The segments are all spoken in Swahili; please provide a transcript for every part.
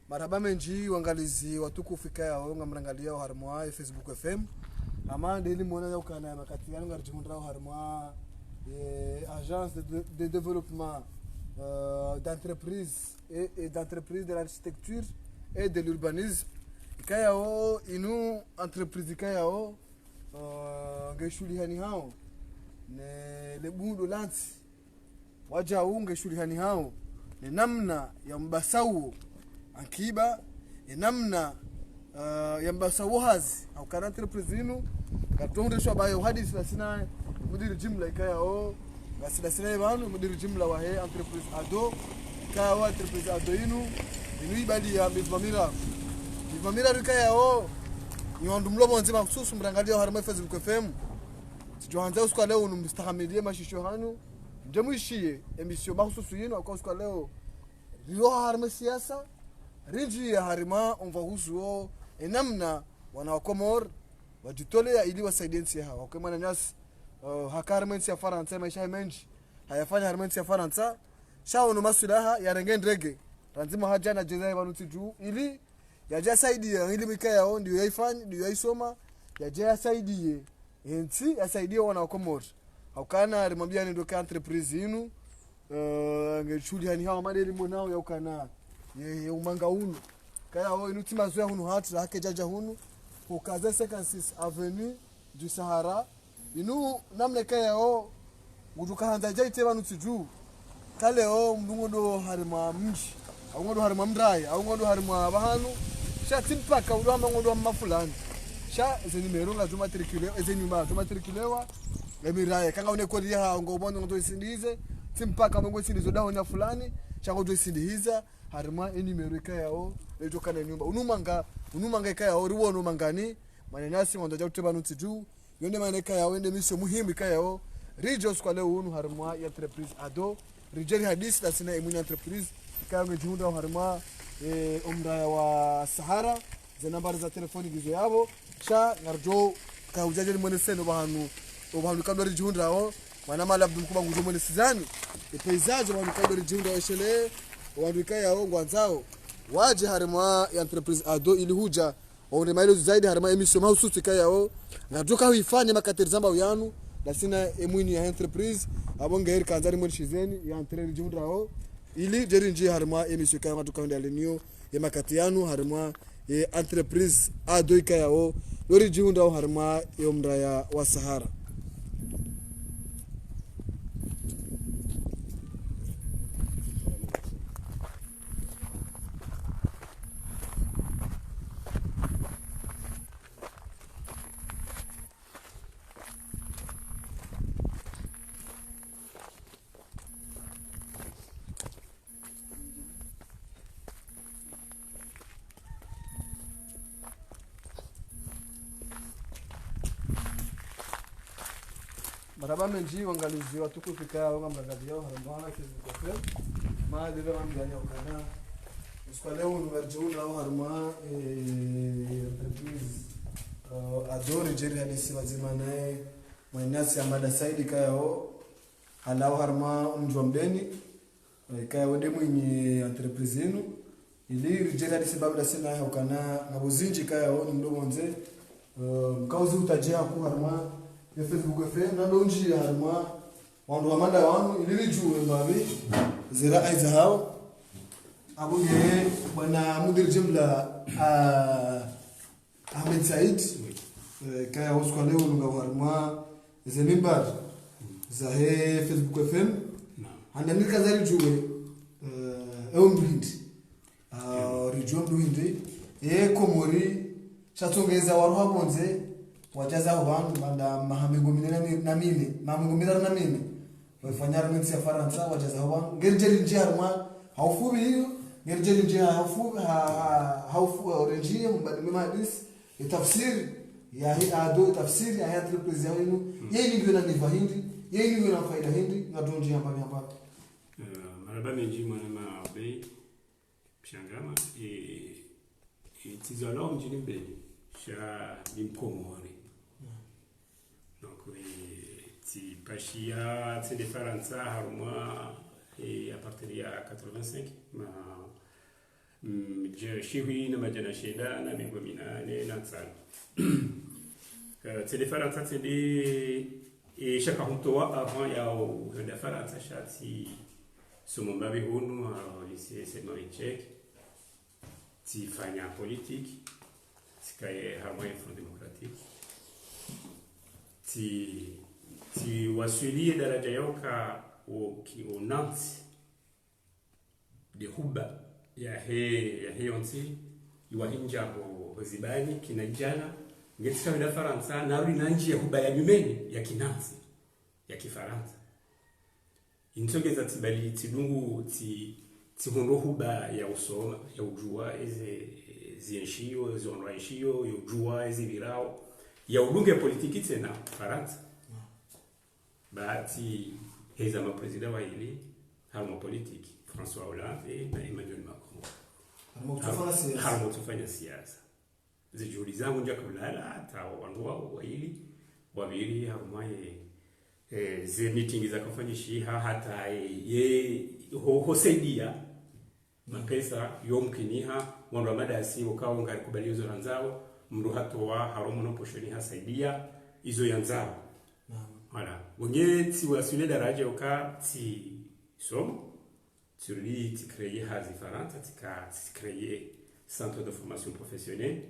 Marhaba menji wangalizi watukufu yao ngamrangalia harmwa Facebook FM ama ndeli mona ya ukana makati yangu ngarjimundra harmwa agence de développement d'entreprise et d'entreprise de l'architecture et de l'urbanisme kayao inu entreprise kayao ngeshuli hani hao ne lebundo lansi waja unge shuli hani hao ni namna ya mbasau akiba ni namna ya mbasau hazi au kana entreprise inu katondeshwa bayo hadi sina mudiri jumla kayao gasida sina banu mudiri jumla wa he entreprise ado kawa entreprise ado inu ibadi ya mivamira rikayao nyondo mlobo nzima kususu mrangalia harma Facebook FM sijohanza usiku leo mustahamilie mashisho hanu ndemwishie emission mahususu yinu kwa usiku leo rio harma siasa rinji ya harima onvahuzuo enamna wanawakomor wajitolea ili wasaidensi hawa kwa maana nyasi hakarmensi ya Faransa maisha menji hayafanya harmensi ya Faransa shao no masulaha ya rengendrege ranzima haja na jezai banuti juu ili yaja saidia ili mikayao ndio yaifanya ndio yaisoma yaja saidie enti yasaidie wanawakomor haukana alimwambia ndio ka entreprise yinu ngechuli hani hawa madeli monao ya ukana ye umanga unu kaya ho inutima zoya hunu hatu hake jaja hunu ukaza 56 avenue du Sahara inu namne kaya ho nguduka handa jaite banu tiju kale ho mdungodo harima mji au ngodo harima mdrai au ngodo harima bahanu sha timpaka udo ngodo mafulani sha zeni meronga zuma tricule zeni ma zuma triculewa emiraya kanga une kodi ya ngobondo ngodo isindize timpaka ngo isindizo daho na fulani sha ngodo isindiza harima enimero kayao etokana nyumba unumanga kayao riwono mangani mananyasi ngondo jakuteba nutiju yonde mane kayao ende misho muhimu kayao rijos kwa leo unu harima ya entreprise ado rijeri hadisi na sina emuni entreprise kayao ngejunda harima umraya wa Sahara za nambari za telefoni gizo yabo sha ngarjo ka ujajeli mwene seno bahanu kadori junda hao manama labdu mkuba ngujo mwene sizani peizaje bahanu kadori junda wa shele wanduka yao ngwanzao waje harima ya entreprise ado ili huja waone maelezo zaidi harima emission mahususi kayao ngarjo huifanye makateri zamba yanu na sina emuni ya entreprise abonga heri kanzari mwene shizeni ya entreprise junda hao ili jerinji harima emission kayao tukawenda lenio ya makati yanu harima entreprise ado kayao lori junda harima ya umraya wa Sahara. Marhaba menji wangalizi watukufu kayao ngamrangalia harima Facebook FM maadile wangania ukana usiku leo ngarjuna au harima entreprise adore jeri hadisi wazima naye mwanasi amada saidi kayao halao harima mjwa mbeni kayao ndemu mwenye entreprise yenu ili jeri hadisi babda sina ukana ngabuzinji kayao ni mdomo nze mkauzi utajia ku harima ya Facebook FM na donji ya harima wandu wa mada wanu ilili juwe mbabi zira aiza hao abu ye bwana mudir jumla Ahmed Said kaya usiku leo nga harima ze mimbar za he Facebook FM andani kazari juwe mbindi rijo mbindi komori chatongeza waruha bonze wajaza abantu banda mahamengo minene na mine wafanya remix ya Faransa wajaza abantu ngerjeri nje harma haufubi hiyo ngerjeri nje haufu orange mbadime hadis tafsiri ya hii ado tafsiri ya entreprise yao inu yeye ndio na hindi yeye ndio na faida hindi na donji hapa maraba menji mwana mabe shangama tizalo mjini mbele sha nimkomori donc ti pashia c'est des Faransa haruma et à partir de 85 shiwi na majana sheda na migwa minane na tsano telefaransa tsende shaka huntoa avant ya henda faransa shati sumumbabe hunu lycée Saint-Marie Tchèque tifanya politique tikaye harmonie Front Démocratique ti wasulie daraja yoka o Nantes de huba ya heyonsi iwahinja ho zibani kinajana ngetika wenda Faransa narudi na nji ya huba ya nyumeni ya Kinansi ya Kifaransa intogeza tibali tidungu ti hondo huba ya usoma ya ujua eze zienshio zonraishio ya ujua eze virao ya udunge politiki tena Faransa bahati heza mapresident wa ili harmo politiki François Hollande na Emmanuel Macron harmo tufanya siasa zijuhudi zangu nja kulala hata wanua waili wabili harmaye ze meeting za kufanyisha hata ye hosaidia mapesa yomkiniha wandu madasi ukao ngari kubali hizo ranzao mru hatoa haromo no poshoni hasaidia hizo yanzao voilà wongeti wasule daraja uka ti somo tuli ti créer hazi faranta tika créer centre de formation professionnelle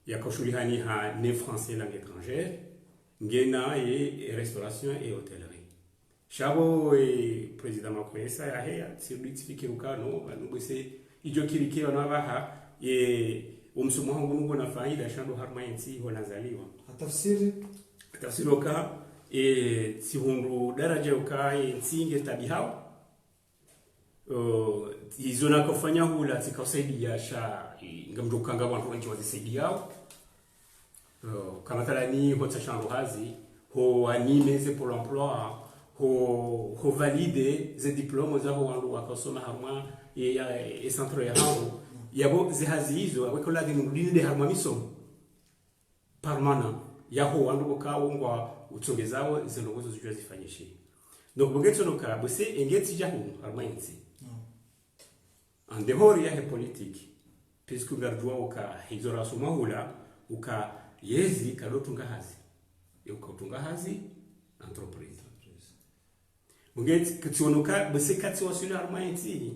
ya koshulihani ha ne français langue étrangère ngena et restauration et hôtellerie shabo président Macron sa ya heya tibitifike ukano banubese ijo kirike wanabaha umsumo wangu nungo na faida shando harmainti wanazaliwa tafsiri oka tihundu daraja uka nsinge tabihao izona kufanya hula tikasaidia sha ngamjukanga wantu wengi wazisaidia kama talani hota shango hazi ho animeze pour l'emploi ho valide ze diplômes za ho wandu wakasoma harma e centre ya hao yabo zihazi hizo awekola dinudini de harma misomo permanent yaho wandu ukawongwa utongezao zinogozo zijwa zifanyishe donc bogetso no ka bose engeti jahu harma insi en dehors ya politique puisque gardua uka hizora sumahula uka yezi kalotunga hazi ukatunga hazi entreprise ngeti kitsonoka bese kati wasuna armaiti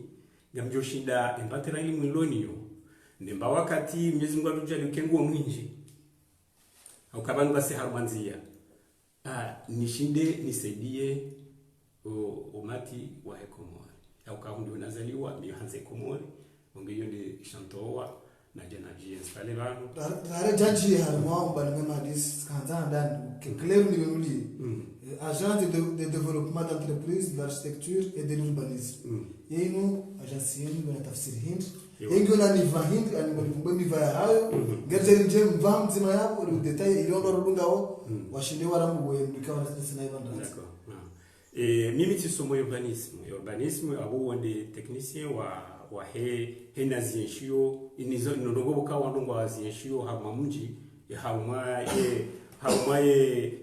ngamjoshinda embatera ili mwilonio ndemba wakati Mwenyezi Mungu atujali ukenguo mwinji ukabantu base harmanzia nishinde nisaidie umati wa Komori au kahundi unazaliwa mihanze Komori ongeyo de chantoa na jana installer bano dare jaji harmo banwe madis kanza dan clair ni wenuli agence de développement d'entreprise d'architecture et de l'urbanisme yenu agence yenu na tafsiri hind yengo na ni vahind ani mbombi vaya hayo gerjeri nje mvam zima yako ni detail iliondo rudungao washinde warambu wendika wanasina ibanda d'accord mimi tisomo urbanisme abo wande technicien wa he nazienshio inizo ndongo ka wandongo azienshio hama mji hama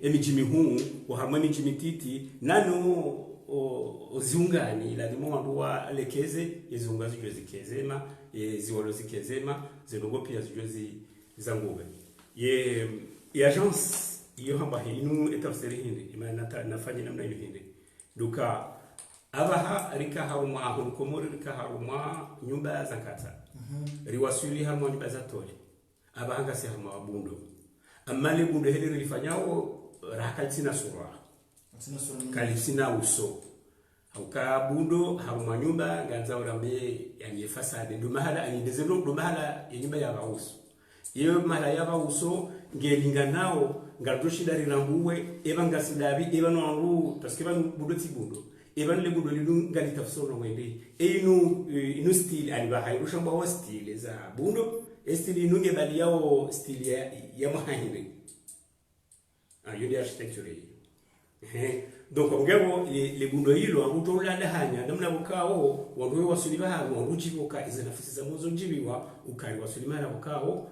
emijimi huu wa hama mijimi titi nano ziungani lazima wandu wa lekeze izunga zijwe zikezema ziwalo zikezema zindongo pia zijwe zanguga agence iyo hamba inu etafsiri hindi imana nafanya namna ino hindi duka abaha rika haruma aho Komori rika haruma nyumba za kata riwasuli haruma nyumba za tole abahanga si haruma wabundo amale bundo hili rifanyao rakatina sura kalisina uso hauka bundo haruma nyumba ganza urambe yani fasade ndo mahala ani dezelo ndo mahala nyumba ya bauso iyo mahala ya bauso ngelinganao ngarushida rirambuwe ebanga sidabi ebano angu parce que ban bundo tibundo evan le bundo lidu ngali tafsoro ngende inu style ali ba hayro shamba wa style za bundo style inu ngebali yao style ya mahinde yodi architecture donc ngebo le bundo hilo amutola ndahanya namna bukao wandu wasuliba hano ujibuka iza nafasi za muzo njibiwa ukari wasulimana bukao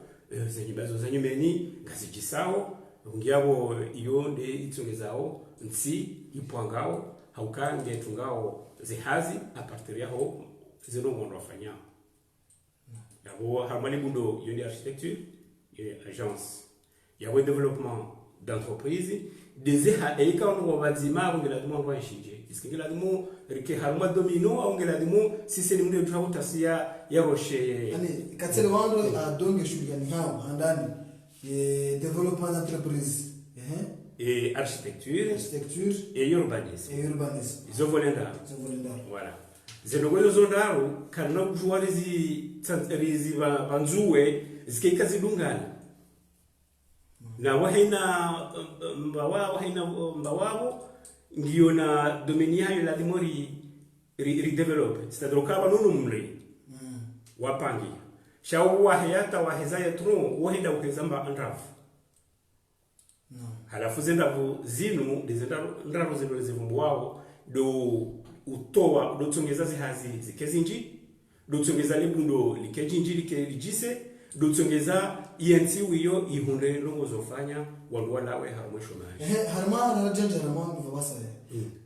zenyibazo zanyumeni ngazijisao ngiyabo iyo nde itsongezao nsi ipwangao haukange tungao zihazi a partir yaho zino ngondo afanya yabo harmoni bundo yoni architecture et agence yabo développement d'entreprise deseha eika on wazima ongela dumo kwa nshije isikingela dumo rike haruma domino ongela dumo sisi ni mde tuhabu tasia ya roche yani katsele wando adonge shuli yani hao handani développement d'entreprise et architecture et urbanisme izo volenda voilà zenogozo zondaru kana kujua rizi banzuwe zikeika zidungana na wahina mbawabo ngiyo na domini hayo lazima redevelop c'est-à-dire kama nunumri wapangi shawu wahiyata wahezaya tru wahenda ukizamba andrafu halafu zendavu zinu ndaro zinu zivumbu wao do utowa do tsongeza zihazi zikezinji do tsongeza libundo likejinji likejise do tsongeza INC wiyo ihunde longo zofanya walwalawe harmo chômage harma na janja na mwa mvabasa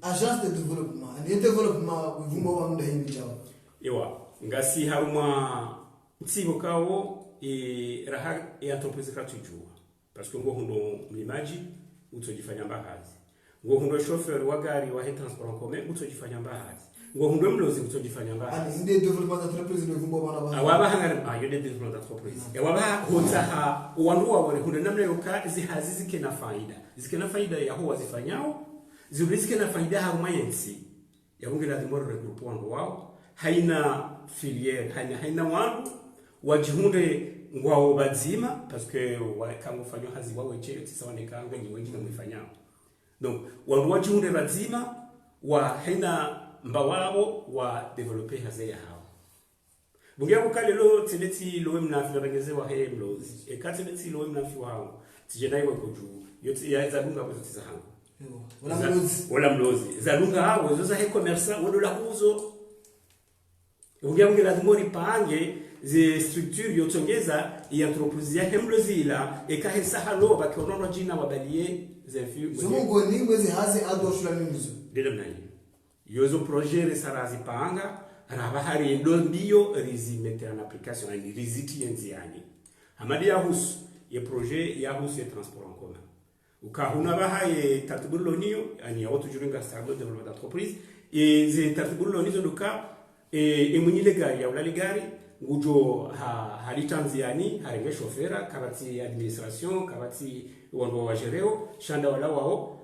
agence de développement and développement wivumbo wa mda hindi chao ewa ngasi harma tsibo kawo raha entreprise katujua parce que ngo hundo mlimaji utojifanya mbahazi ngo hundo chauffeur wa gari wa transport en commun utojifanya mbahazi ngo hundo mlozi utojifanya mbahazi ani inde développement d'entreprise no vumbo bana bana awaba hangana yo de développement d'entreprise awaba hota ha wandu wa wale hundo namna yoka zihazi zikena faida ya huwa zifanyao zibrizike na faida ha mayensi ya bunge la dimoro regroup wandu wao haina filière haina wandu wajihunde ngwao bazima parce que kama ufanywa hazi wao chele sawa ni kanga ni wengi na mfanyao donc wandu wajihunde bazima wa haina mbawao wa developer hazi hao bunge yako kale lo tseleti lo mnafi rengeze wa he mlozi e katseleti lo mnafi wao tijendai wa kuju yote ya zabunga kwa tisa hangu wala mlozi zalunga hao zoza he commerçant wado la kuzo bunge bunge la dimori pange ze structure yotongeza ya entreprise ya hemlozila ekahesa halo bakionono jina wabalie ze fiu zumungo ni mwezi hazi adoshula nimizo dile mnani yozo projet resarazi panga rabahari ndo ndio rizimete en application ni riziti yenziani amadi ya husu ye projet ya husu ya transport en commun ukahuna bahaye tatubulo niyo ani ya watu juringa stable development d'entreprise et ze tatubulo nizo duka emunyile gari ya ulali gari ngujo halitanziani harenge shofera kabati administration kabati wandu wa jereo shanda wala wao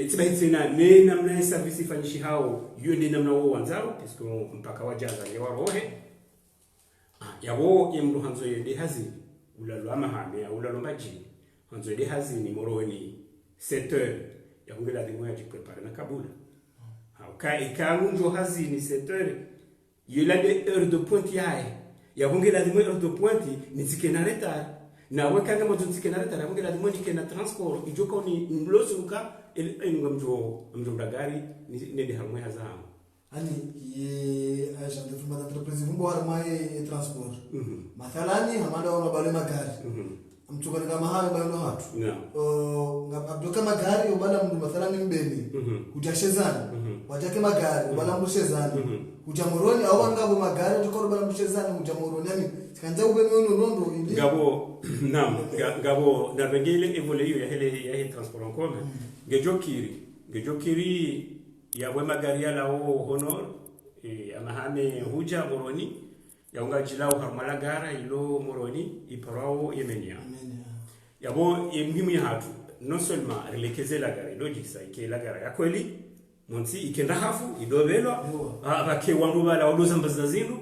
tibaitsina nena mna service fanyishi hao yende namna wao wanzao puisque mpaka wajaza ni warohe yabo yemdu hanzo yende hazi ulalo amahame ya ulalo maji hanzo yende hazi ni moroni 7h ya ngela dimo ya prepare na kabula ikangunjo hazi ni 7h yela de heure de pointe ya hongela dimo heure de pointe ni tikena retard na wakanga mo tikena retard ya hongela dimo ni kena transport ijoko ni mlozuka ngomjo mdagari ni de harmo hazam ani ye agent de développement d'entreprise vumbo harmaye transport mathalani hamanda wa mabale magari mtukani kama hayo bado hatu abdoka magari ubala mdu mathalani mbeni kujashezana wajake magari ubala mbushezana kujamoroni au ngabo magari tukoro bala mbushezana kujamoroni yani kanja ube nondo indi ngabo na bengele evolue ya hele transport en commun ngejokiri ya we magari ya lao honor amahame huja moroni ya unga jilao harmala gara ilo moroni iparao yemenia yabo muhimu ya hatu non seulement relekeze la gara logique ça ike la gara ya kweli monti ikenda hafu idobelo abake wangu bala wadoza mbaza zindu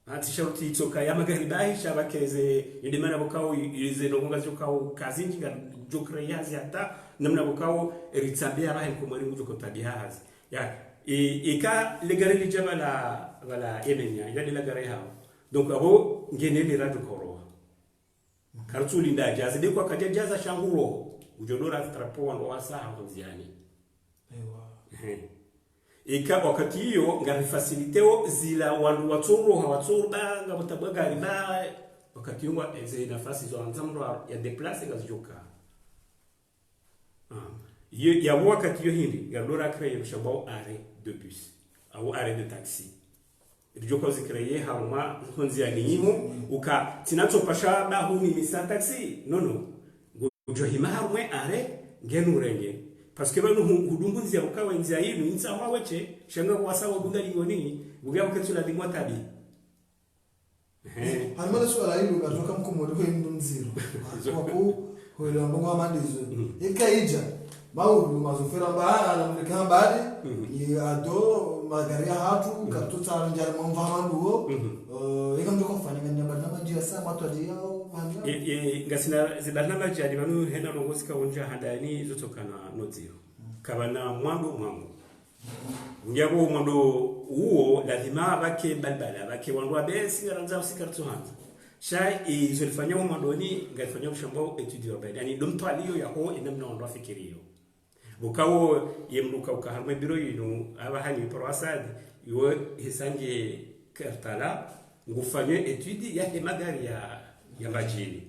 ati shauti itoka ya magari bahi shabakeze yedemana bokao ilize nonga zokao kazinji ga jokre yazi hata namna bokao ritambia bahi komari ngujoko tabihazi ya ika legare lijabala wala yemenya ya de la gare hao donc abo ngene ni radio koro kartuli ndajaze de kwa kajaza shanguro ujodora trapo ndo wasa honziani ika wakati hiyo ngari faciliteo zila wandu watoro hawatoro banga botabwaga riba wakati hiyo eze nafasi zo anzamro ya deplace ngazijoka ya wakati hiyo hindi ngardora créer chabao arrêt de bus au arrêt de taxi Ndijoka uzikreye haruma konzia niho uka tinatopasha ba huni misa taxi nono gojo hima harumwe are ngenurenge parce que bano hudungu nzia ukawa nzia yinu insa waweche shanga kwa sawa bunga ligoni buga ukatula dimwa tabi Harmana swala hilo katoka mkomodo kwa mziro kwa ku hola mbongo amandizo ikaija maulu mazofera mbaya na mleka mbadi ni ado magaria hatu katuta njara mvamanduo ikamjoko kufanya ngamba nama jia saa watu ajao ngasina zidanama jadi banu hena nongosika onja handani zotokana noziro kabana mwangu Ngabo mwando uo lazima bake balbala bake wandu abesi ngaranza usikartu hanza sha izolifanya mwando ni ngafanya ushambao etude urbaine yani domto aliyo yaho inamna wandu afikiriyo bukawo yemruka ukaharme biro yinu abahani proasad yo hisange kartala ngufanye etude ya hemagari ya majini.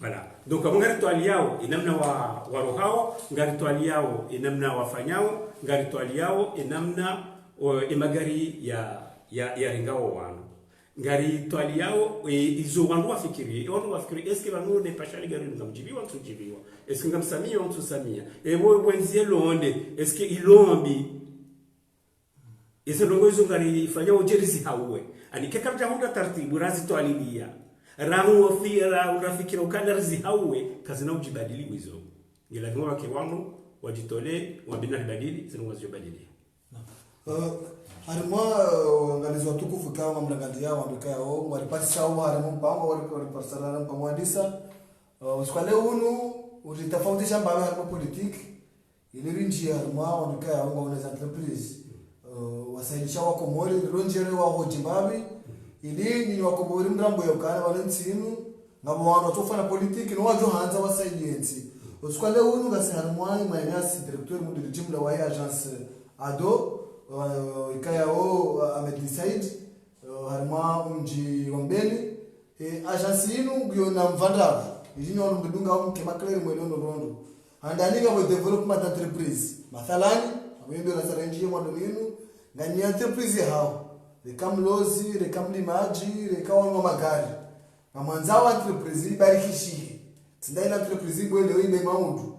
Voilà. Donc ngari to aliyao inamna wa rohao, ngari to aliyao inamna wafanyao, ngari to aliyao inamna magari ya ringao wana. Ngari to aliyao izo wandu wafikiri eske banu ne pashali gari ngamjibiwa tujibiwa. Eske ngamsamia tusamia. Ebo wenzie londe eske ilombi. Izo longo izo ngari fanya ujerizi hawe. Ani kekabja huda tartibu razi to alilia. Ramu wafira unafikira ukandarzi hawe kazi na ujibadili wizo ngila wake wangu wajitole wabina badili zinu wazibadili harimo ngalizo tukufu kama mlangandi yao andika yao walipati sawa harimo mpango waliparsana mpango andisa usikwale unu utitafautisha mbawe harimo politiki ile rinji harimo andika yao ngaweza entreprise wasaidisha wako mori ronjere wa hojibabi ili ni wakobori mrambo yokana valensinu ngabo wano tofana politiki no wajo hanza wasaidiensi usikwale unu ngasihara mwai mainasi directeur mudiri jimla wa agence ado ikayao amedecide harma unji wambeni agence inu gyo mvanda yini ono mbidunga mkema claire mwelendo rondo andanika kwa development entreprise mathalani awendo la sarenji mwando ninu ngani entreprise hao rekamlozi rekamlimaji rekawanwa magari amanzawa entreprise barikishihe tsindaina entreprise bwele ibe maundu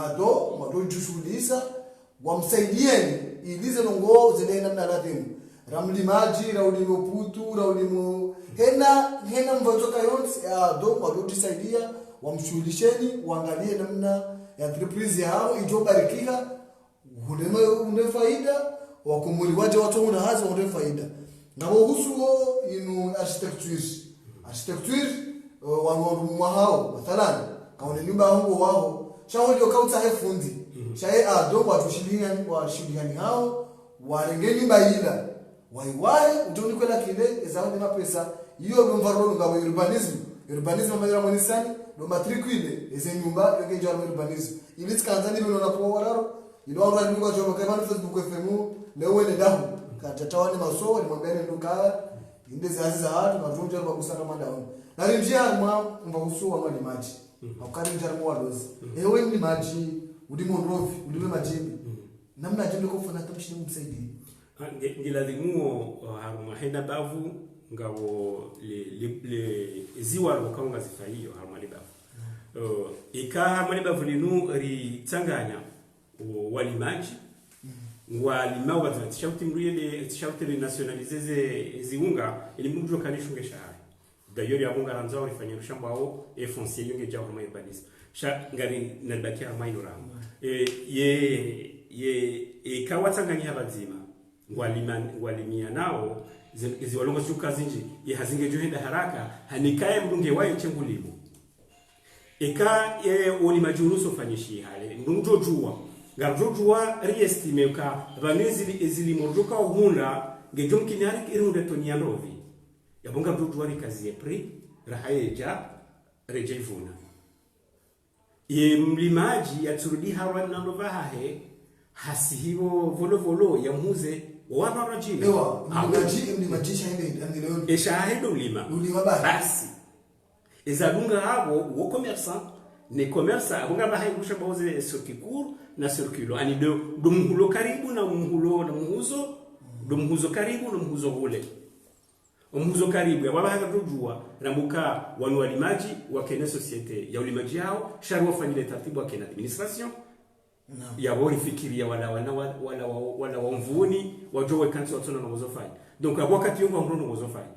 ado mado jushulisa wamsaidieni ilize longo zile namna latemu ramlimaji raulimo putu raulimo hena mvotoka yonse ado mado jisaidia wamshulisheni waangalie namna ya entreprise yao ijobarikika une faida wakumuri waje watu una haza wone faida nabo husuo inu architecture wanu mwahao mathalan kaone nyumba yangu wao shaho ndio kauta hefundi shae ado watu shilingani hao warenge nyumba ila waiwai utoni kwela kile ezao ni mapesa hiyo mvarolo ngabo urbanism ambayo mwanisani do matricule eze nyumba yoke njalo urbanism ili tkanzani bino napo wararo ilo ndo ndiko jomo kama Facebook FM leo ni dahu katatawane masowa ni mwambene nduka inde zazi za watu matunja kwa kusaka madaoni na njia mwa mbahusu wa maji akari njia mwa dozi ewe ni maji udimo ndofi udime majibi namna ajende kufanya tamshi msaidie ngilalimuo haruma henda bavu ngabo le ziwa lokanga zifaiyo haruma libavu ika haruma libavu linu ritanganya walimaji walima wazati shauti mriele shauti nationalize ziunga ili mudro kanishunge shahari d'ailleurs ya bunga ranzao ifanya rushamba ao foncier yonge jawo ma urbanisme sha ngari nalbaki ama inora ye kawatanganya bazima walimia nao ziwalonga shuka zinji ye hazinge johenda haraka hanikaye mdunge wayo chengulimo eka walimajuruso fanyishi hale ndunjo juwa ngarujwa riestime ka vanezi ezilimojoka uhunda ngejom kinyari irunde tonianovi yabonga rujwa rikazie pri rahayeja rejevuna ye mlimaji yatsurudi hawa nandova hahe hasihibo volovolo yamuze wana rajini mlimaji shahende andileo eshahendo ulima basi ezalunga habo wo commerçant ne commerce abunga bahaye kusha baoze circuit court na circulo ani do muhulo karibu na muhulo na muhuzo ndo mhuzo karibu na mhuzo ule mhuzo karibu ya baba hakujua rambuka wanu walimaji wakene societe ya ulimaji yao shari wafanyile taratibu wakene administration ya wao ifikiria wala wamvuni wajowe kansi watona na wazofanya donc wakati yongo ngoro na wazofanya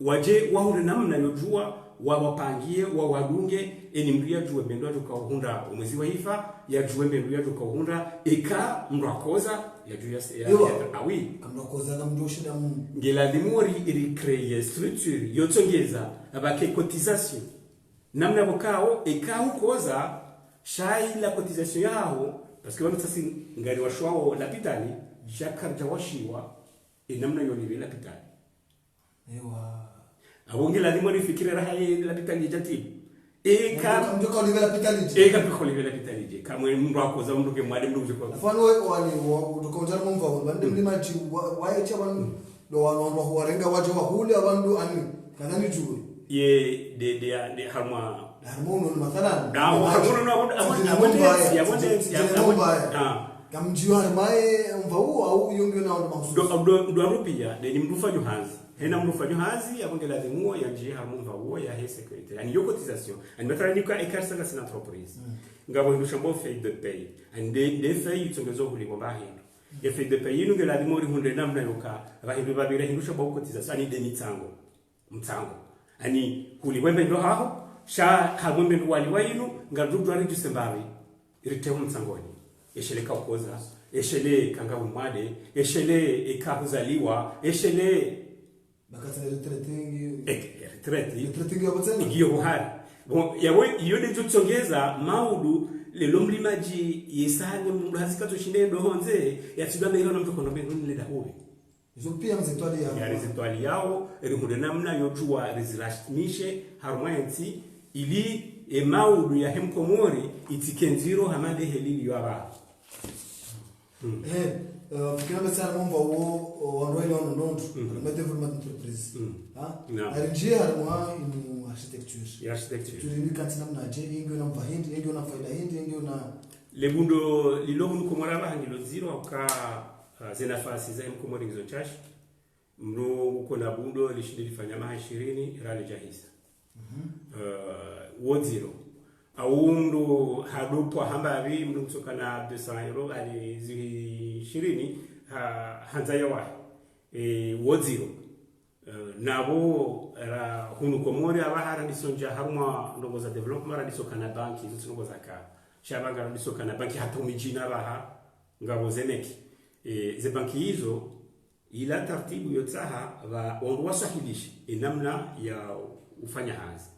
waje wahure namna yojua wawapangie wawadunge enimria juwe bendo tukahunda umwezi wa ifa ya juwe bendo tukahunda eka mrakoza ya juya awi kamrakoza kamjoshida mu ngela dimori recréer structure yotongeza abake cotisation namna bokao eka ukoza shai la cotisation yao parce que sasa ngari washwao lapitali jakarja washiwa namna yoni lapitali ewa abonge lazima nifikire raha la pitali jati kama mjoko livela pitali kama livela pitali kama mtu akoza mtu ke mwade mtu kwa mfano wale utokonjana mumva bande mlima chi waye cha banu do wanu warenga waje wahule abantu ani kanani juwe de harma harmono mathalan harmono ya kamjiwa harmae mva huo au yonge na ndo mahususi do rupia de nimrufanyo hazi hena mrufanyo hazi abonge lazimu ya nje harmumva huo ya he sécurité ani yo cotisation ani mathalan ni ka ekarsa na entreprise ngabo ndo shambo feuille de paye and de feuille itongezo kuli kwa bahindu ya feuille de paye ino ngela dimori hunde namna yoka bahindu babira hindu shambo cotisation ani de mtango ani kuli wembe ndo haho sha hamwembe ndo wali wainu ngadudu ari December iriteho mtangoni eshele kaukoza eshele kanga umwade eshele ekahuzaliwa eshele bakatana retretingi yabatana igiyo buhari bon yawe iyo de tutsongeza maudu lelo mlimaji yesane mundu hazikato shinendo honze yatibame hilo mtu kono bendo ni leda huwe izo pia mzetwali yao ya rezitwali yao erikunde namna yojua rezirashmishe harmoenti ili maudu ya hemkomori itikenziro hamande helili yaba fikira sana mambo wao wanroile wanondonto na development entreprise arinjia harmoa inu architecture tulini katina mnaje ingo na mvahindi ingo na faida hindi ingo na lebundo lilobu komora bahangilo zero aka zenafasi za mkomori ngizo chashi mno uko na bundo lishindi lifanya maha 20 rali jahisa wozero aundo hadopo hambavi mno kutoka na 200 euro ali 20 hanza yawa wozero nabo ra hunu komori abahara disonja haruma ndogo za development ra disoka na banki zo ndogo za ka shabanga disoka na banki hata umijina baha ngabo zeneki ze banki hizo ila taratibu yotsaha wa wandu wasahilishi namna ya ufanya hazi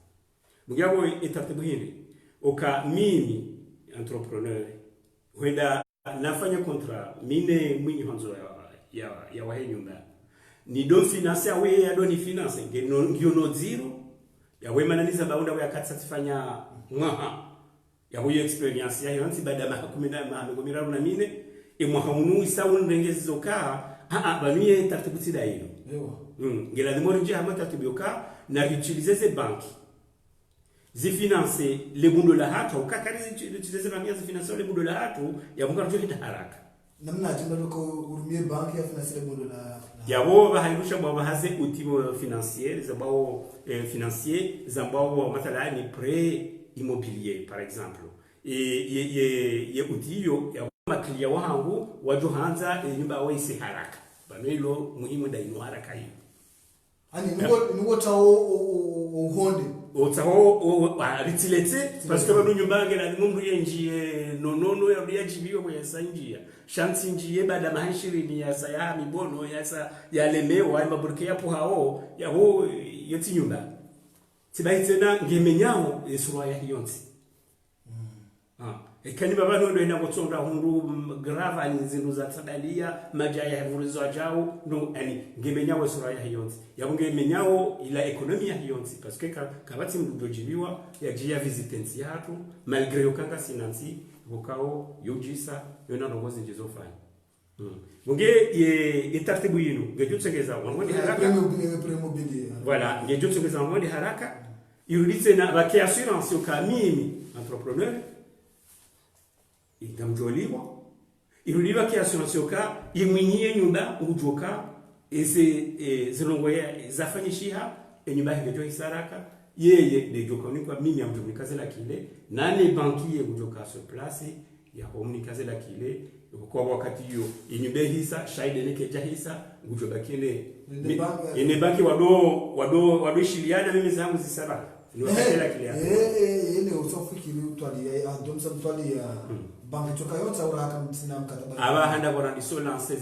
mugabo taratibu hili oka mimi entrepreneur huenda nafanya kontra mine mwinyi hanzo ya wahe nyumba ni don finance awe ya don finance ngio no zero ya we mananiza baunda we akatsifanya mwaha ya huyo experience ya yansi baada ya 10 na mine mwahaunu isawu ndengezo ka baniye taratibu tsida hilo ngela dimori nje hama taratibu yoka na utiliser ces banques zifinance le bundo la hatu ukakari utiliser banki zifinance le bundo la hatu ya munga rujita haraka namna ajenda loko urumie banki ya finance le bundo la yabo bahayusha baba haze utimo financier zabao financier zabao mathala ni prêt immobilier par exemple ye utiyo ya maklia wangu wajohanza nyumba waisi haraka banelo muhimu daino haraka hiyo ani nugo tao uhonde otao ritilete parce que banu nyumba ngela mundu yenjie nonono ya jibiwa kwa sanjia shansi njiye baada mahishiri ya saya mibono ya lemewa ya maburke yapo hao ya ho yoti nyumba tibaitena ngemenyao yesuwa ya hiyonsi ekani baba ndo ina kutsonda hundu grava alinzindu za tadalia majaya hevurizo ajao ndo ani ngemenyao sura ya hiyonsi yabunge menyao ila ekonomia hiyonsi parce que kabati mdojibiwa ya jia visitensi yatu malgré yokanga sinansi bokao yojisa yona nongozi njizofanya bunge ye taratibu yinu ngejutsengeza wangondi haraka voilà ngejutsengeza wangondi haraka iruditse na baki assurance yokamimi entrepreneur ikamjoliwa irudiwa kiassurance yoka imwinyie nyumba ujoka eze zilongoya zafanyishiha enyumba hiyo hisaraka yeye dejoka unikwa mimi amtumikaze la kile nane banki ye ujoka sur place ya komunikaze la kile kwa wakati hiyo inyumba hisa shaide neke jahisa ujoka kile ene banki wado shiliana mimi zangu zisaraka ni wakati la kile ile usofikiri utwali adomsa mtwali ya banki choka yote uraka mtsina mkataba aba handa bora disolence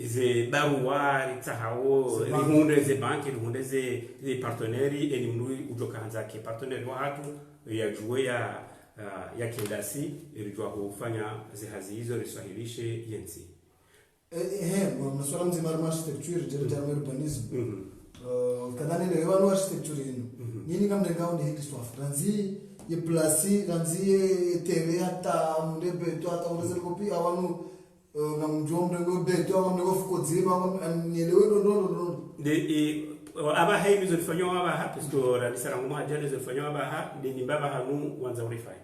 ze baruwa tahawo rihunde ze banki rihunde ze parteneri eni mrui ujoka hanza ke parteneri wa hatu ya juwe ya kendasi ilijua kufanya zihazi hizo riswahilishe yensi mnaswala mzima wa architecture jere urbanism kadani le wanu architecture ino nini kama ngao ni hiki swafu ranzi ye plasi ranzi ye tv hata munde beto hata unaweza kopi awanu na mjombe ngo beto awanu ngo fukodziba nielewe ndo de aba hayi zolifanywa aba hapa store alisara ngo hajale zolifanywa aba ha de ni baba hanu wanza urifai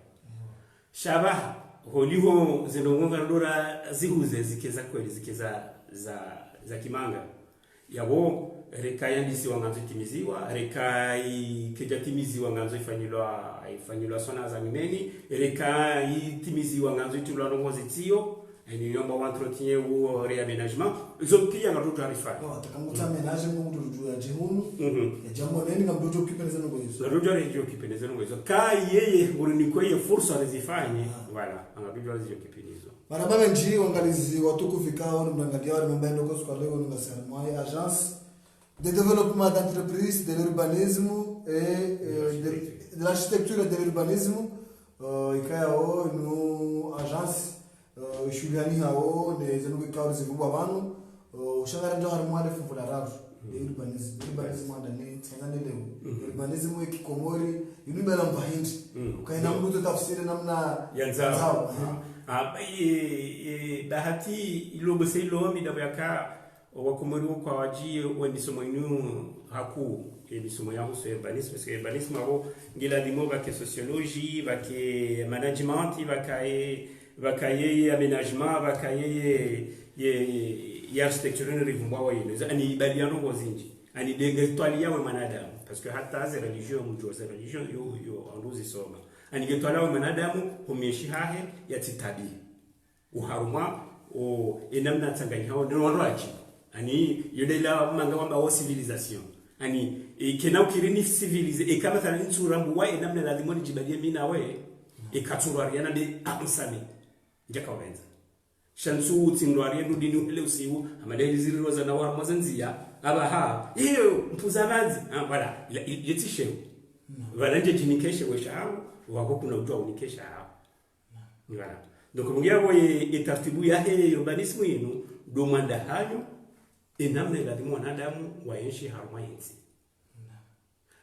shabaha holiho zinongonga ndora zihuze zikeza kweli zikeza za kimanga yabo rekayandisi wanganzo timiziwa rekai kejatimiziwa nganzo ifanyilwa sona za mimeni rekai timiziwa nganzo itulwa nongozi tio ni yomba wa entretien ou réaménagement zokia ngato tarifa atakamuta ménage ngo mutujua jehunu ya jambo neni ngamdojo kipendeza ngo hizo ndojo rejo kipendeza ngo hizo kai yeye uriniko ye fursa rezifanye voilà angadojo rejo kipendeza barabara nji wangalizi watuku vikao mnangalia wale mambo ndoko kwa leo ni ngasema moi agence de développement d'entreprise de l'urbanisme et de l'architecture et de l'urbanisme ikao no agence shugani hao ne zenu kwa zivubu abantu ushangara ndo hari mwale fufula rafu urbanism ndani tsangane leo urbanism ekikomori yunibela mpahindi ukaina mtu tafsiri namna yanzao bahati ilobose ilomi dabaka wakomori kwa waji wendisomo inu haku ebisomo ya huso urbanisme parce que urbanisme abo ngila dimo bake sociologie bake management bakaye aménagement bakaye ye architecture ne rivumba wa yino ani baliano gozinji ani degetwali yawe manadamu parce que hata za religion mjo za religion yo anduzi soma ani getwala wa manadamu humeshi hahe yatitabi uharuma o enamna tsanganya hao ndio wanrachi ani yodela manga wamba wa civilisation ani kena ukirini civilize e kama tana nturambu wa enamna lazima nijibalie mina we e katurariana de amsami njaka wenza shansu tsindwari ndudi ni hele usiu amadeli ziriroza na wa mazanzia abaha iyo mpuzabanzi voilà yetishe valanje jinikeshe weshao wako kuna ujwa unikesha hao voilà donc mungia boye etartibu yahe urbanisme inu do manda hayo enamna la mwanadamu waenshi harma yenzi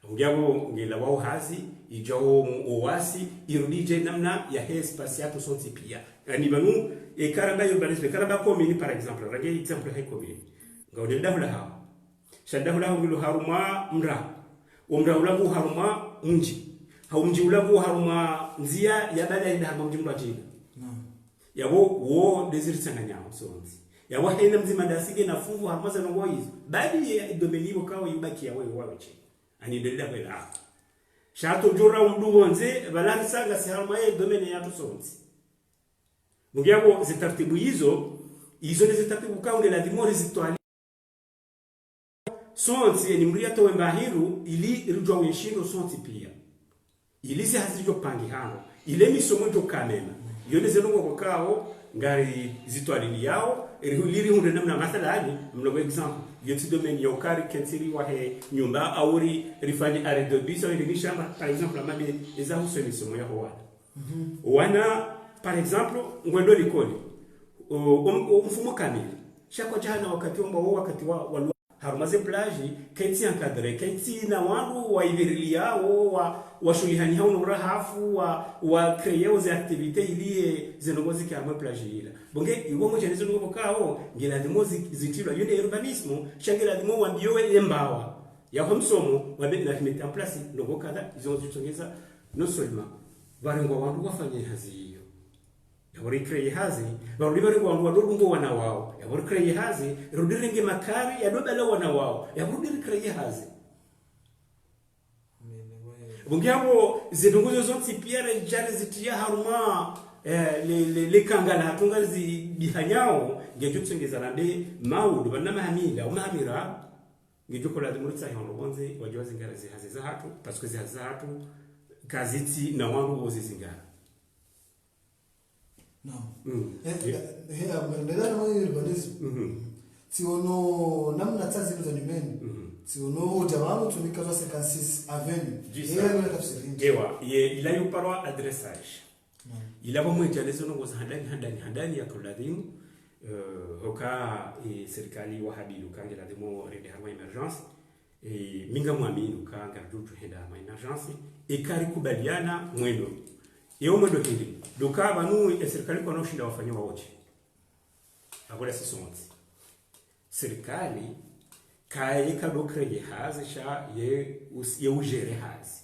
mungia bo ngela wao hazi ijo oasi irudije namna ya he spatiato sonti pia ani banu e karaba urbanisme karaba commune par exemple rage exemple he commune ngawde dahula ha shadahula ngulu haruma umra ulabu haruma mji haumji ulabu haruma nzia ya bala ina haruma mji mbatini yabo wo desir tsanganyao sonzi yabo hena mzima dasige na fungu harmaza ngoyi bali ya domenibo kawo yubaki yawe wawe ani delda bela shato jora umdugonze balani sanga si haruma ye domene ya tusonzi mugiabo zitartibu hizo ni zitartibu kaunde la dimori zitwali sonzi ni mriato wembahiru ili rujwa wenshino sonzi pia ili si hazijo pangi hango ile misomo jo kamena yone zenongo kwa kao ngari zitwali yao liri hunde namna mathalani mlogo example yoti domaine yokari kentiri wa he nyumba auri rifanye arrêt de bus ili nishamba par exemple amabe eza huso misomo ya wana par exemple ngwendo likoli mfumo kamili shako jana wakati wakati wa harumaze plage kenti encadré kenti na wandu wa ivirilia wa shulihani hao nura hafu wa créer aux activités liées zenogozi kama plage ila bonge iwongo chenezo ngo kao ngela dimozi zitilwa yone urbanisme shangela dimo wambio embawa ya komsomo wabe na mettre en place ndongo kada ils ont utilisé non seulement barengo wandu wafanye hazi hiyo yabori kreye hazi barudi bari kwa ndo dungo wana wao yabori kreye hazi rudiringe makari yadobala wana wao yabori kreye hazi bungiabo zidunguzo zonti pierre jare zitia haruma le kangala hatunga bihanyao ngejutsengeza nande maudu banama hamila umamira ngejukola dimurutsa hono bonze wajwa zingara zihaze za hatu parce que zihaze za hatu gazeti na wangu wozi zingara no ndela no urbanism siono namna tsazi za nyumbani siono jamaa tumika za 56 avenue yeye ni tafsiri ewa ila yuparwa adressage ila bomo jalezo no goza handani ya kuladhimu hoka serikali wa habilu kangela demo rede harma emergence minga mwaminu kanga dutu henda ma emergence kari kubaliana mwendo yeo mwendo hindi doka banu serikali kwa noshinda wafanya wote agola sisonti serikali kai kadokre hazi sha ye ujere hazi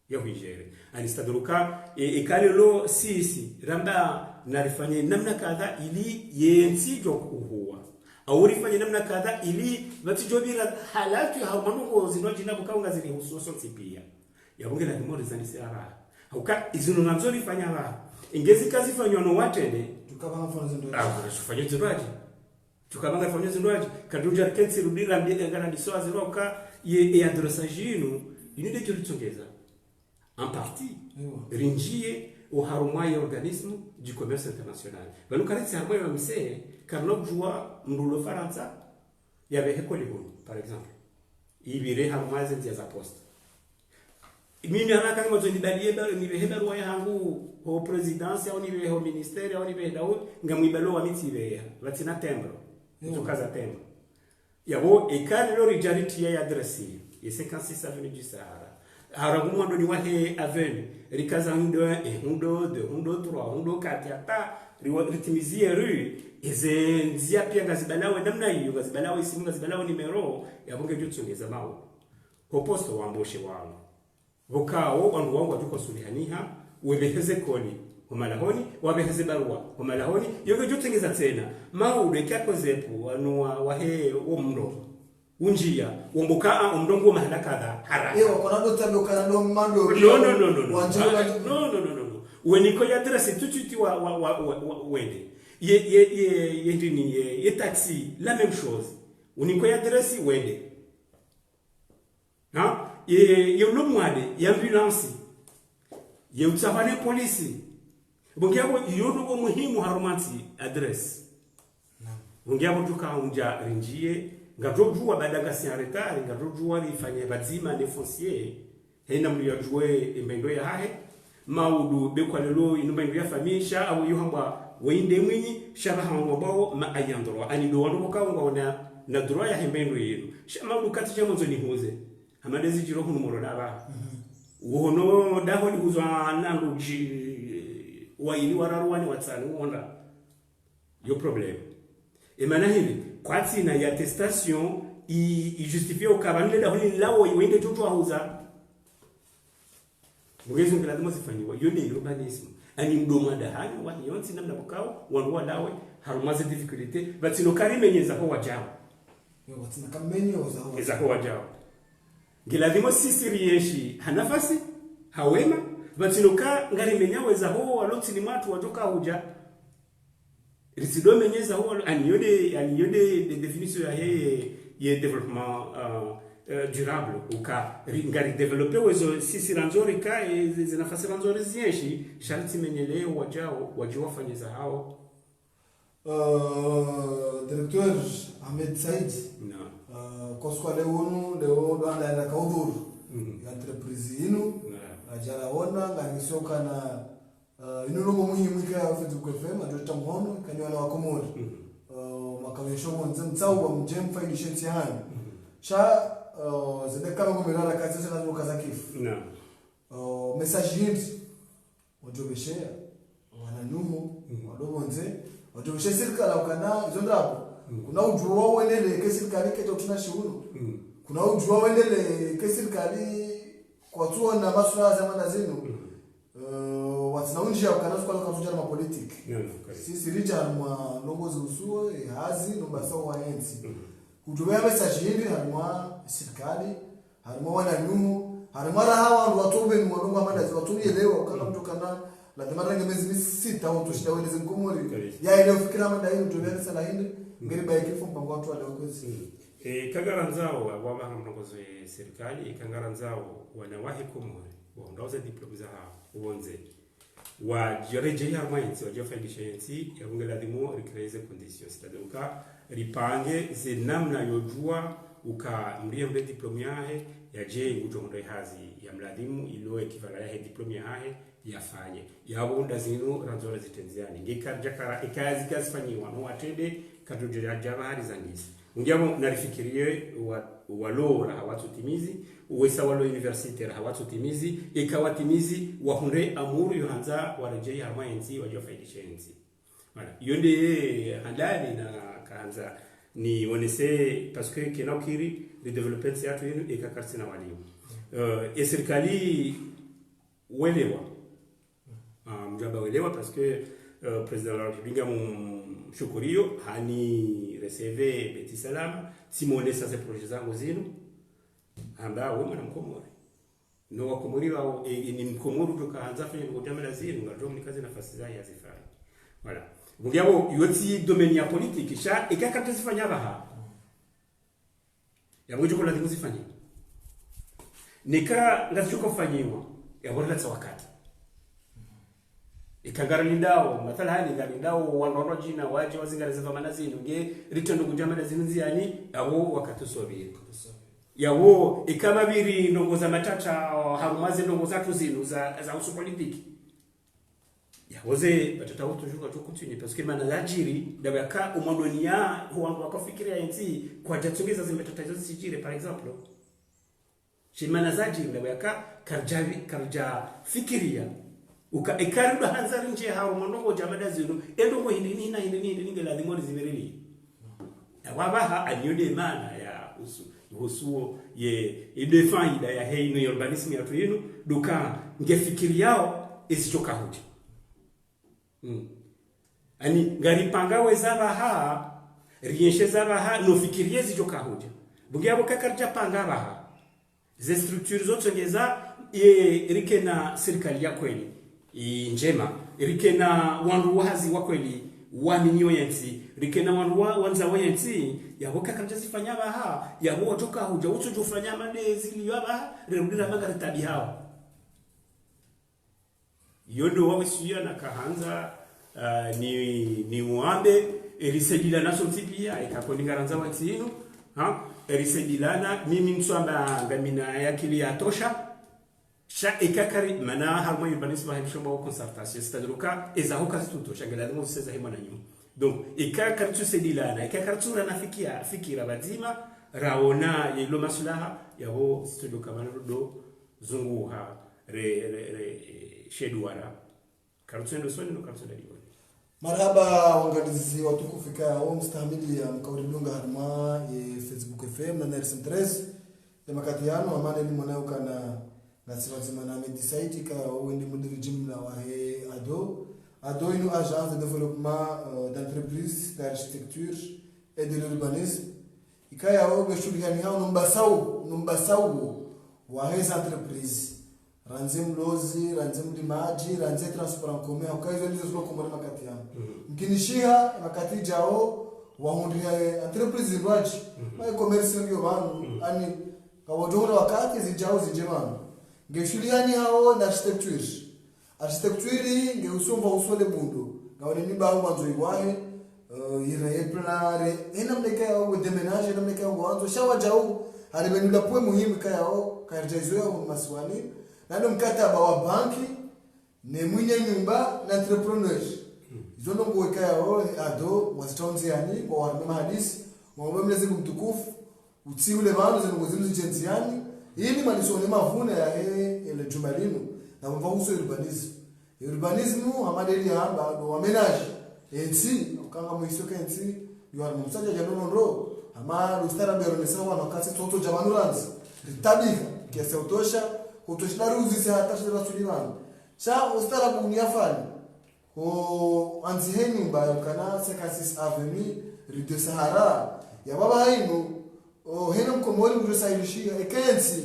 ya ujere anistaduruka kali lo sisi ramba narifanye namna kadha ili yensijo kuhuwa au rifanye namna kadha ili batijobira halatu hamanungo zinojina bukaunga zili hususo tipia yabunge na kimori zanisi ara hauka izunu namzori fanya ara ingezi kazi fanywa no watende tukabanga fanya zindoji fanya zindoji tukabanga fanya zindoji kaduja kensi rudira mbega ngana disoa ziroka ye adressaginu inide jolitsongeza en partie rinjie au harumai organisme du commerce international banu karetse harumai wa mse karno jua mrulo faransa yabe hekolibon par exemple ibire harumai zentia za poste mimi anaka kama zondibaliye balo ni beheba ruwa yangu au présidence au ni au ministère au ni bedawo ngamwibalo wa mitibe batina tembro tukaza tembro yabo ekali lo rijariti ya adresse ye 56 avenue du Sahara haragumu ndo ni wahe avenue rikaza ndo 1 ndo 2 ndo 3 ndo 4 ata ritimizie rue eze nzia pia ngazibalawe namna hiyo ngazibalawe simu ngazibalawe numero yabonge jutsongeza mawo ko posto wamboshe wao vokao wangu wangu watuko sulihaniha webeheze koni umalahoni wabeheze barua umalahoni yoge jutengeza tena maude kyako zepu wanua wahe omro unjia womboka omdongo mahala kadha haraka ewa kona dota lokana do mando no weniko ya address tututi wa wende ye ndini ye taxi la même chose uniko ya address wende na ye ulumwade ya ambulance ye utsavane polisi bongiabo yodo muhimu harumanti address bongiabo tukaunja rinjie ngatojua badanga si retard ngatojua rifanye bazima ne foncier hena mlio jouer emendo ya hahe maudu bekwa lelo inumendo ya famisha au yohamba weinde mwinyi shabaha ngobao ma ayandro ani do wando kaunga ona na droit ya hembendo yenu shama kati cha mwanzo ni huze amadezi jiro hunu moro daba wono daho ni huzwa nandu waini wararuani watsani wonda yo problem et manahili kwati na attestation i justifie ukabanile daho ni lawo iwende tutu ahuza mwezo ngilazima zifanywa yone urbanism ani mdomo dahani wa yonsi namna bukao wanwa dawe harumaze difficulty batino karimenyeza ko wajao yo watina kamenyo za ko wajao ngilazima sisi riyeshi hanafasi hawema batinoka ngari menyaweza ho waloti ni watu watoka huja risido menyeza ho aniyode de definition ya ye development durable uka ngari developer wezo sisi ranzori ka zinafasi ranzori ziyeshi sharti menyele wajao wajua fanyeza hao directeur Ahmed Said koskwa leo ndo anaenda kaudhuru entreprise inu ajala ona nganisoka na inuno mwenye mwika Facebook FM adota mhono kanyona wakomori makawesho mwanzo mtsawa mjemfa initiate yani sha zidekana ngomerara kazi sana zo kazakifu message hit wajobeshea wananumu wadobonze wajobeshea serikali ukana izo ndapo kuna ujua wenele kesirikali keto tunashuru kuna ujua wenele kesirikali kwa tuona masuala za manazino watinaunjia ukanazo kwa kazuja na politiki no sisi Richard mwa longozi usuo hazi nomba sawa enzi kutumia message hivi harumwa serikali harumwa wana nyumu harumwa hawa ndo watobe ni wanonga manda watumielewa ukana mtu kana lazima range miezi sita au tushida wende zinkomori ya ile fikira manda hiyo tutumia sana hindi ngiri baiki fumba watu wale kwezi kagaranzao waba mnogozo serikali kagaranzao wanawahi komori waondoze diploma za uonze wajereje ya mwanzi wajefaidisha yansi ya ungela dimo recreate conditions taduka ripange ze namna yojua uka mriembe diploma yahe ya je ujondo hazi ya mladimu ilo ekivala ya diploma yahe yafanye yabunda zinu ranzora zitenziani ngekarja kara ikazi kazifanywa no atende kadujira jabari zangisi ungiamo narifikirie walora hawatutimizi uwesa walo universitaire hawatutimizi ikawatimizi wahunde amuru yohanza warejei harmayenzi wajofaidisha yenzi voilà yonde handali na kaanza ni onese parce que kenokiri le development yatu yenu ikakartina walimu serikali welewa mjaba welewa parce que président de la République mshukurio hani receve beti salama simone sasa projet zangu zinu ambao mwana mkomori no wakomori wao ni mkomori tukaanza fanya kujamala zinu ngajo mnikaze nafasi zao yazifanya voilà bungiabo yoti domaine ya politique sha ikakata zifanya baha ya mwijo kuna zifanya nika ngachuko fanyiwa ya bora wakati ikagarindao mathala hali garindao wanono jina waje wazingareza manazini nge ritondo kujamana zinzi yani abo wakatusobira yawo ikamabiri ndongoza matata harumaze ndongoza tuzinu za usu politiki yawoze batata wotu juga tukutinye parce que manajiri dabaka umondonia huangu wakafikiria yanzi kwa jatsungeza zimetata hizo sijire par exemple shimanazaji dabaka karja fikiria uka ekaribu hanzari nje hao mondongo jamada zinu endongo hindi ngela dimoni zimerili wabaha anyode mana ya usuo ye idefaida ya heino urbanism ya tuyinu duka ngefikiri yao isichoka huti ani ngaripanga wezabaha rienshe zabaha no fikirie zichoka huti bugiabo kakarja panga baha ze structures zote ngeza rike na serikali ya kweli njema rikena wandu wazi wa kweli waminyo yensi rikena wandu wanza wayensi yaboka kanja zifanya baha yabo watoka huja utujufanya madezi liyaba rudira magari tabi hao yodo wawisiya na kahanza ni uambe erisejila naso tipia ikakoningaranza watsinu erisejilana mimi nswamba ngamina yakili yatosha sha ikakari mana harmo urbanisme hemshomba concertation c'est-à-dire ka ezahoka tuto shangala demo seza hema nanyu donc ikakari tu sedilana ikakari tu ranafikia fikira bazima raona yelo maslaha yabo studio kamano do zunguha re shedwara karutendo soni no karutendo diwa marhaba wangadizi watukufika au mstahimili ya mkaulilunga harma ya Facebook FM na Nelson 13 ya makatiano amane ni mwanao kana nasiwazima na medisaiti ka wende mudiri jimla wa he ado inu agence de développement d'entreprise d'architecture et de l'urbanisme ikaya oge shughuli hao numbasau wa he entreprise ranze mlozi ranze mlimaji ranze transport en commun ukaizo ndizo ziko kumana makati yao mkinishia makati jao wa hundi entreprise rwaji ma commerce ndio banu ani kawadora wakati zijao zijemano ngeshuliani hao na architecture ngeusomba usole bundo ngawone nibaho manzo igwahe ire plare ina mleka yao demenage ina mleka yao wanzo shawa jao alibenula pwe muhimu kayao karjezo yao maswali nando mkataba wa banki ne mwenye nyumba na entrepreneur izono ngweka yao ado wastonzi yani kwa warma hadisi mwomemlezi kumtukufu utsiule bano zengozimu zenziani ili manisone mavuna ya ile jumalino na mvahuso urbanism amadeli hamba do wamenaje ensi ukanga muisoke ensi yuar mumsaja janono ro ama rustara berone sawa na kasi toto jamanuranzi tabika kiasi utosha utoshidaruzi se hata shida sulivan cha ustarabu ni afani ko anziheni mbayo kana 56 avenue rue de Sahara ya baba hainu hena mkomori mrusailishiga ekensi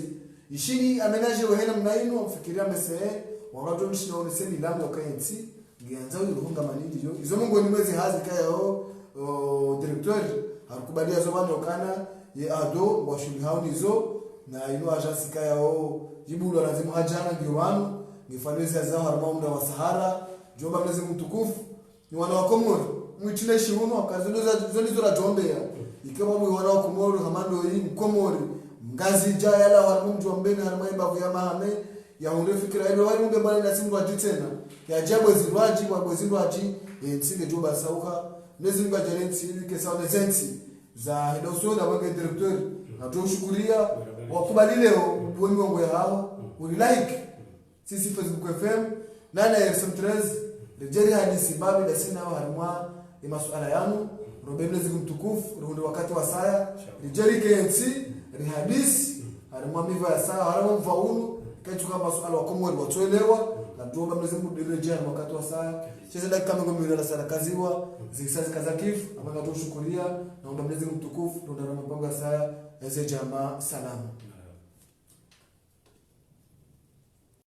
ishini amenaje hena mnaino mfikiria mese wakato mshino nisemi lambo kensi ngianza uruhunga manindi yo izo mungu ni mwezi hazi kayo directeur harukubalia zo bando kana ye ado wa shuli hao nizo na ino agence kayo jibulo lazima hajana ndio wanu ngifanezi zao harmaunda wa Sahara jomba mlezi mtukufu ni wana wa Komoro mwitile shiruno akazoza zonizo la jombea ikema mwe wana wa Komoro hamando hii Komori ngazi jaya la harmu jombeni harmaimba vya mahame ya hunde fikira hilo wali munge bali na simu waji tena ya jabo zirwaji wa bozirwaji nsige joba sauka nezi mga jalensi ke sawa nezensi za hidoso na wange directeur na tushukuria wakubalile ubuoni wangu ya hao uli like sisi Facebook FM nana ya SM13 rejeri hadisi babi da sina wa harma masuala yanu robemlezi mtukufu rundi wakati wa saya rejeri KNC rihadisi harma miva ya saya harma mfaulu kachuka masuala wa Komori watoelewa na tuomba mlezi mdirejea wakati wa saya cheze dakika ngombe la sana kaziwa zikisazi kazakifu ambapo tushukuria naomba mlezi mtukufu ndo na mpango ya saya eze jamaa salamu.